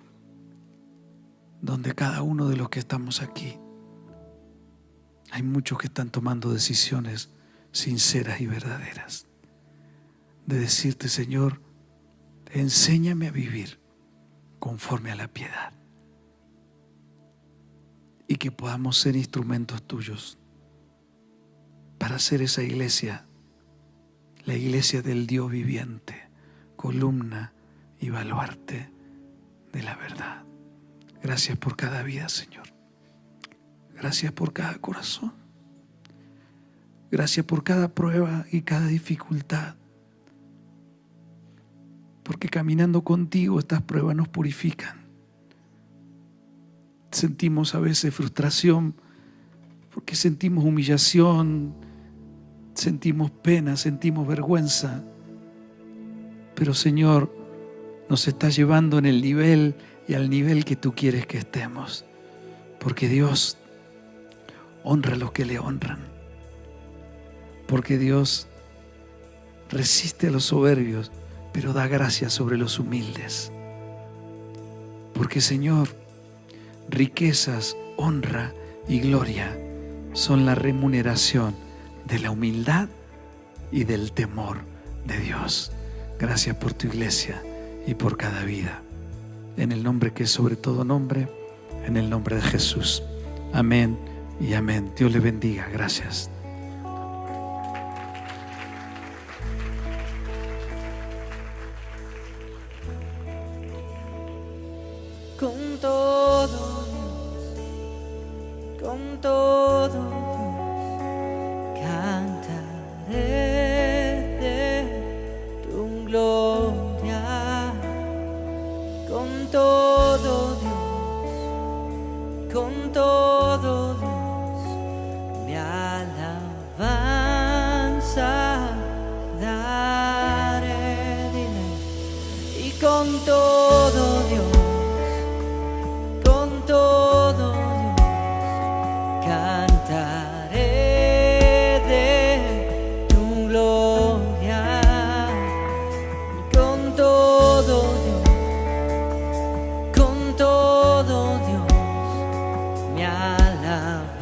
S1: donde cada uno de los que estamos aquí, hay muchos que están tomando decisiones sinceras y verdaderas, de decirte, Señor, enséñame a vivir conforme a la piedad, y que podamos ser instrumentos tuyos para hacer esa iglesia, la iglesia del Dios viviente, columna y baluarte de la verdad. Gracias por cada vida, Señor. Gracias por cada corazón. Gracias por cada prueba y cada dificultad. Porque caminando contigo estas pruebas nos purifican. Sentimos a veces frustración porque sentimos humillación, sentimos pena, sentimos vergüenza. Pero Señor, nos estás llevando en el nivel y al nivel que tú quieres que estemos. Porque Dios honra a los que le honran. Porque Dios resiste a los soberbios, pero da gracia sobre los humildes. Porque Señor, riquezas, honra y gloria son la remuneración de la humildad y del temor de Dios. Gracias por tu iglesia y por cada vida. En el nombre que es sobre todo nombre, en el nombre de Jesús. Amén y amén. Dios le bendiga. Gracias.
S2: Con todo Dios, con todo Dios, cantaré de tu gloria. Con todo Dios, con todo Dios, mi alabanza daré, dile. Y con todo Dios, con todo Dios, cantaré de tu gloria. Con todo Dios, con todo Dios, mi alabanza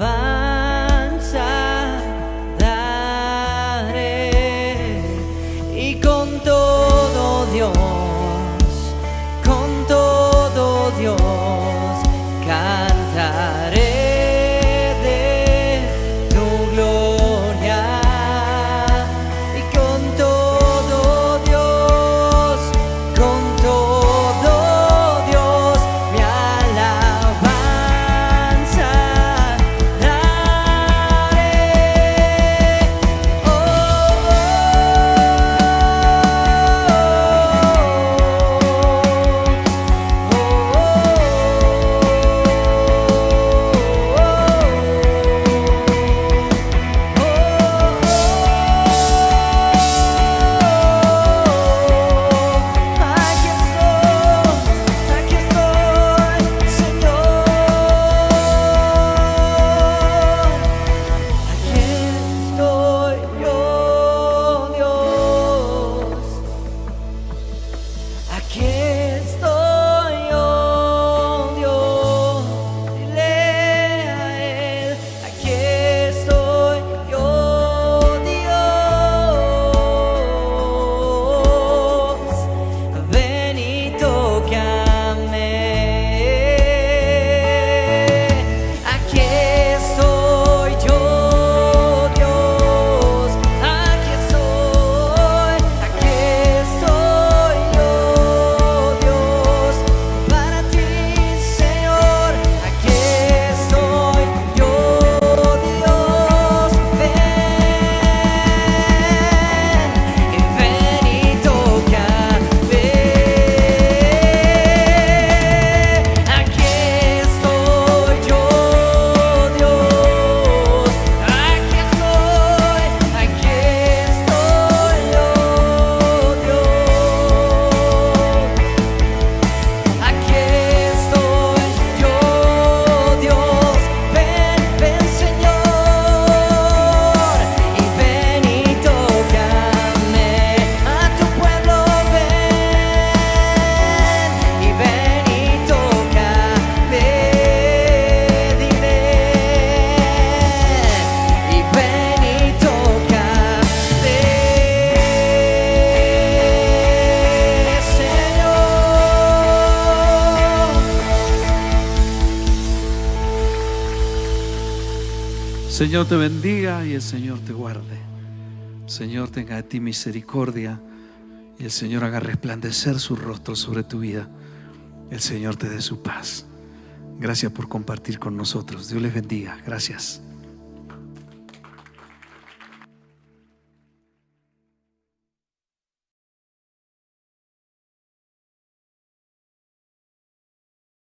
S1: Señor te bendiga y el Señor te guarde. El Señor tenga de ti misericordia y el Señor haga resplandecer su rostro sobre tu vida. El Señor te dé su paz. Gracias por compartir con nosotros. Dios les bendiga. Gracias.